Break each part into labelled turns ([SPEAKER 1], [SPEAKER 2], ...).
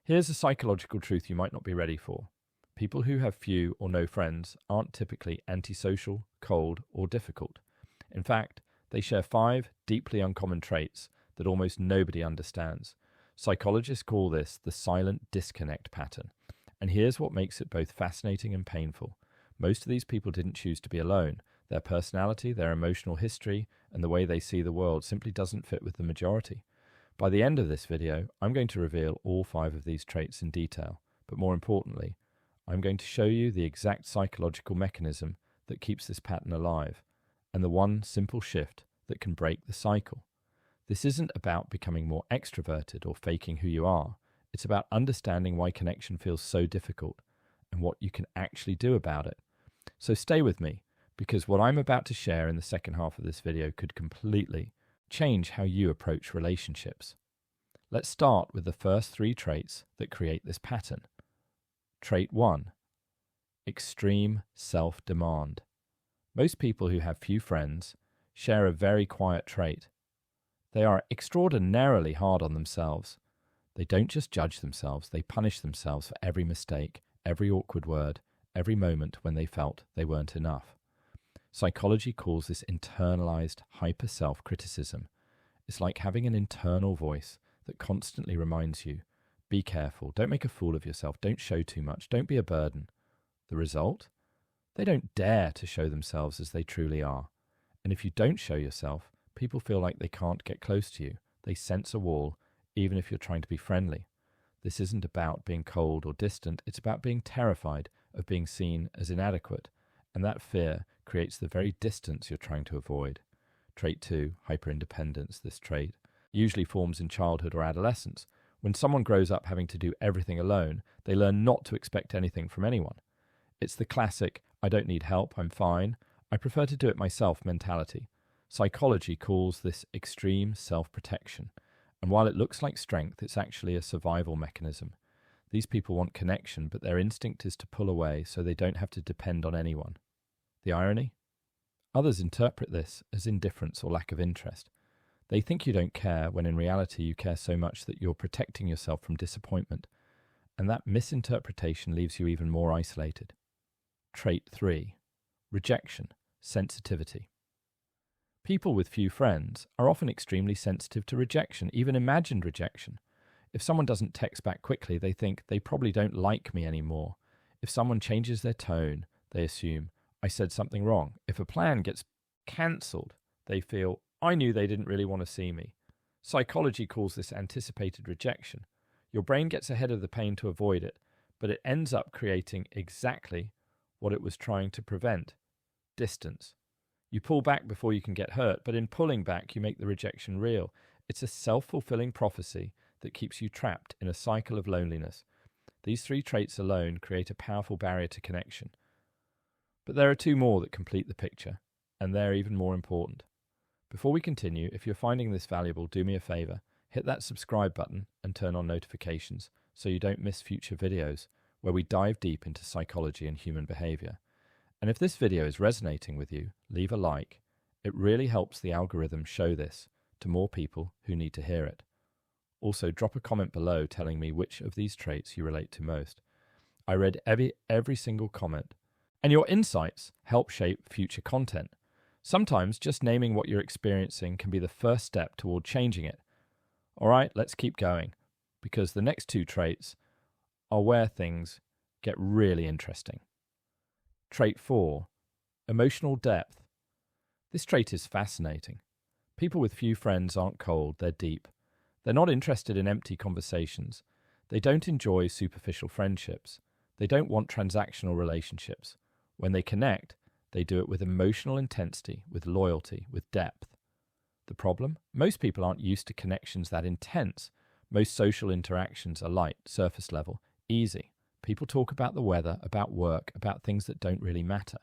[SPEAKER 1] Here's a psychological truth you might not be ready for. People who have few or no friends aren't typically antisocial, cold, or difficult. In fact, they share 5 deeply uncommon traits that almost nobody understands. Psychologists call this the silent disconnect pattern. And here's what makes it both fascinating and painful. Most of these people didn't choose to be alone. Their personality, their emotional history, and the way they see the world simply doesn't fit with the majority. By the end of this video, I'm going to reveal all 5 of these traits in detail. But more importantly, I'm going to show you the exact psychological mechanism that keeps this pattern alive, and the one simple shift that can break the cycle. This isn't about becoming more extroverted or faking who you are. It's about understanding why connection feels so difficult and what you can actually do about it. So stay with me, because what I'm about to share in the second half of this video could completely change how you approach relationships. Let's start with the first 3 traits that create this pattern. Trait 1. Extreme self-demand. Most people who have few friends share a very quiet trait. They are extraordinarily hard on themselves. They don't just judge themselves, they punish themselves for every mistake, every awkward word, every moment when they felt they weren't enough. Psychology calls this internalized hyper-self-criticism. It's like having an internal voice that constantly reminds you, be careful, don't make a fool of yourself, don't show too much, don't be a burden. The result? They don't dare to show themselves as they truly are. And if you don't show yourself, people feel like they can't get close to you. They sense a wall, even if you're trying to be friendly. This isn't about being cold or distant, it's about being terrified of being seen as inadequate. And that fear creates the very distance you're trying to avoid. Trait 2, hyper-independence. This trait usually forms in childhood or adolescence. When someone grows up having to do everything alone, they learn not to expect anything from anyone. It's the classic, I don't need help, I'm fine, I prefer to do it myself mentality. Psychology calls this extreme self-protection. And while it looks like strength, it's actually a survival mechanism. These people want connection, but their instinct is to pull away so they don't have to depend on anyone. The irony? Others interpret this as indifference or lack of interest. They think you don't care when in reality you care so much that you're protecting yourself from disappointment. And that misinterpretation leaves you even more isolated. Trait 3. Rejection, sensitivity. People with few friends are often extremely sensitive to rejection, even imagined rejection. If someone doesn't text back quickly, they think they probably don't like me anymore. If someone changes their tone, they assume, I said something wrong. If a plan gets cancelled, they feel, I knew they didn't really want to see me. Psychology calls this anticipated rejection. Your brain gets ahead of the pain to avoid it, but it ends up creating exactly what it was trying to prevent: distance. You pull back before you can get hurt, but in pulling back, you make the rejection real. It's a self-fulfilling prophecy that keeps you trapped in a cycle of loneliness. These 3 traits alone create a powerful barrier to connection. But there are 2 more that complete the picture, and they're even more important. Before we continue, if you're finding this valuable, do me a favor, hit that subscribe button and turn on notifications so you don't miss future videos where we dive deep into psychology and human behavior. And if this video is resonating with you, leave a like. It really helps the algorithm show this to more people who need to hear it. Also, drop a comment below telling me which of these traits you relate to most. I read every single comment, and your insights help shape future content. Sometimes just naming what you're experiencing can be the first step toward changing it. All right, let's keep going, because the next 2 traits are where things get really interesting. Trait 4, emotional depth. This trait is fascinating. People with few friends aren't cold, they're deep. They're not interested in empty conversations. They don't enjoy superficial friendships. They don't want transactional relationships. When they connect, they do it with emotional intensity, with loyalty, with depth. The problem? Most people aren't used to connections that intense. Most social interactions are light, surface level, easy. People talk about the weather, about work, about things that don't really matter.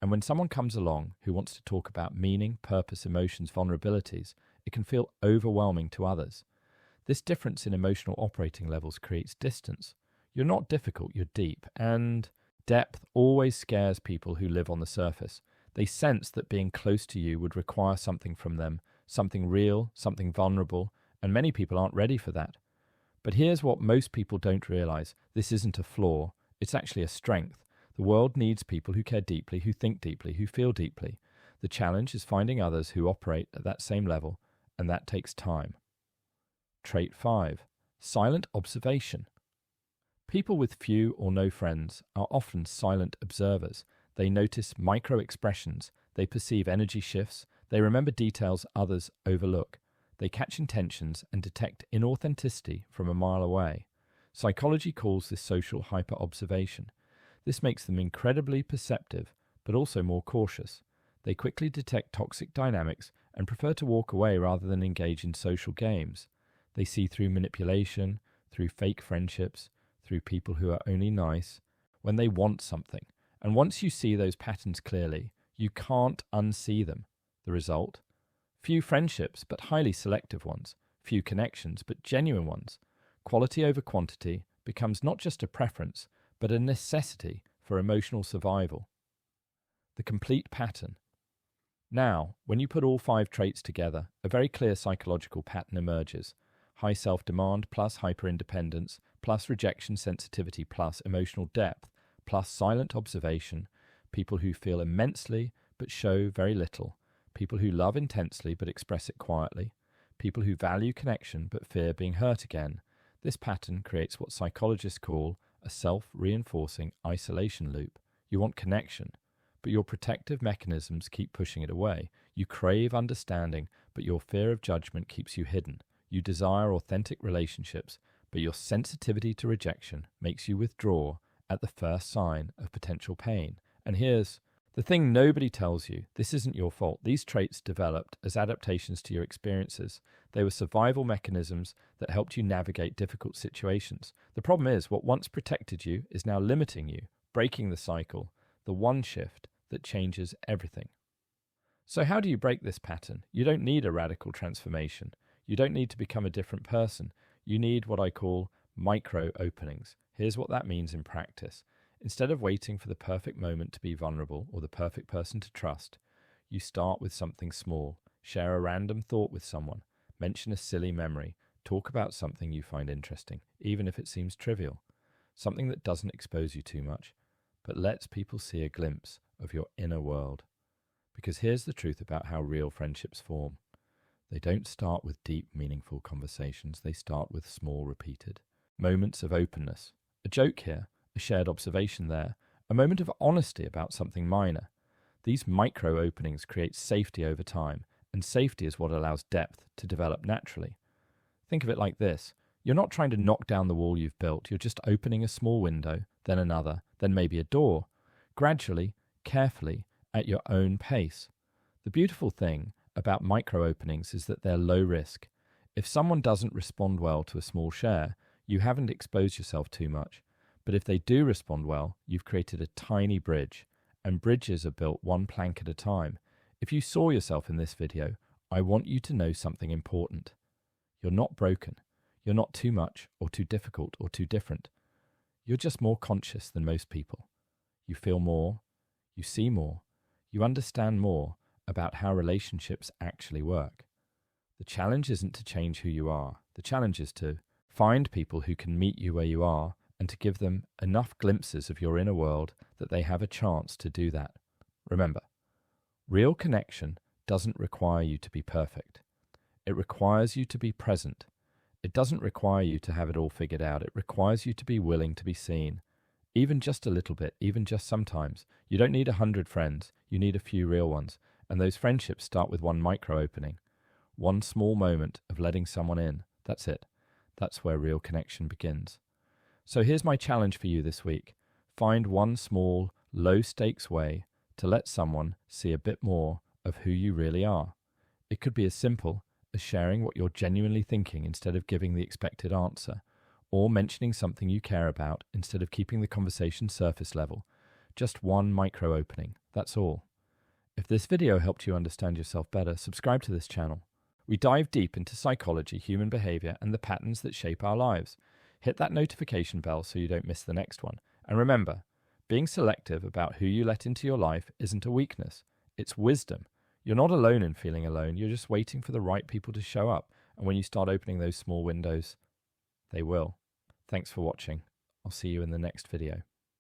[SPEAKER 1] And when someone comes along who wants to talk about meaning, purpose, emotions, vulnerabilities, it can feel overwhelming to others. This difference in emotional operating levels creates distance. You're not difficult, you're deep. And depth always scares people who live on the surface. They sense that being close to you would require something from them, something real, something vulnerable, and many people aren't ready for that. But here's what most people don't realize. This isn't a flaw. It's actually a strength. The world needs people who care deeply, who think deeply, who feel deeply. The challenge is finding others who operate at that same level, and that takes time. Trait 5. Silent observation. People with few or no friends are often silent observers. They notice micro-expressions, they perceive energy shifts, they remember details others overlook. They catch intentions and detect inauthenticity from a mile away. Psychology calls this social hyper-observation. This makes them incredibly perceptive, but also more cautious. They quickly detect toxic dynamics and prefer to walk away rather than engage in social games. They see through manipulation, through fake friendships, through people who are only nice, when they want something. And once you see those patterns clearly, you can't unsee them. The result? Few friendships, but highly selective ones. Few connections, but genuine ones. Quality over quantity becomes not just a preference, but a necessity for emotional survival. The complete pattern. Now, when you put all 5 traits together, a very clear psychological pattern emerges. High self-demand plus hyper-independence plus rejection sensitivity plus emotional depth plus silent observation, people who feel immensely but show very little, people who love intensely but express it quietly, people who value connection but fear being hurt again. This pattern creates what psychologists call a self-reinforcing isolation loop. You want connection, but your protective mechanisms keep pushing it away. You crave understanding, but your fear of judgment keeps you hidden. You desire authentic relationships, but your sensitivity to rejection makes you withdraw at the first sign of potential pain. And here's the thing nobody tells you. This isn't your fault. These traits developed as adaptations to your experiences. They were survival mechanisms that helped you navigate difficult situations. The problem is, what once protected you is now limiting you, breaking the cycle, the one shift that changes everything. So how do you break this pattern? You don't need a radical transformation. You don't need to become a different person. You need what I call micro openings. Here's what that means in practice. Instead of waiting for the perfect moment to be vulnerable or the perfect person to trust, you start with something small. Share a random thought with someone. Mention a silly memory. Talk about something you find interesting, even if it seems trivial. Something that doesn't expose you too much, but lets people see a glimpse of your inner world. Because here's the truth about how real friendships form. They don't start with deep, meaningful conversations. They start with small, repeated moments of openness. A joke here, a shared observation there, a moment of honesty about something minor. These micro openings create safety over time, and safety is what allows depth to develop naturally. Think of it like this. You're not trying to knock down the wall you've built. You're just opening a small window, then another, then maybe a door. Gradually, carefully, at your own pace. The beautiful thing about micro openings is that they're low risk. If someone doesn't respond well to a small share, you haven't exposed yourself too much. But if they do respond well, you've created a tiny bridge, and bridges are built one plank at a time. If you saw yourself in this video, I want you to know something important. You're not broken. You're not too much or too difficult or too different. You're just more conscious than most people. You feel more, you see more, you understand more about how relationships actually work. The challenge isn't to change who you are. The challenge is to find people who can meet you where you are and to give them enough glimpses of your inner world that they have a chance to do that. Remember, real connection doesn't require you to be perfect. It requires you to be present. It doesn't require you to have it all figured out. It requires you to be willing to be seen. Even just a little bit, even just sometimes. You don't need 100 friends. You need a few real ones. And those friendships start with one micro opening. One small moment of letting someone in. That's it. That's where real connection begins. So here's my challenge for you this week. Find one small, low-stakes way to let someone see a bit more of who you really are. It could be as simple as sharing what you're genuinely thinking instead of giving the expected answer, or mentioning something you care about instead of keeping the conversation surface level. Just one micro opening, that's all. If this video helped you understand yourself better, subscribe to this channel. We dive deep into psychology, human behavior, and the patterns that shape our lives. Hit that notification bell so you don't miss the next one. And remember, being selective about who you let into your life isn't a weakness, it's wisdom. You're not alone in feeling alone, you're just waiting for the right people to show up. And when you start opening those small windows, they will. Thanks for watching. I'll see you in the next video.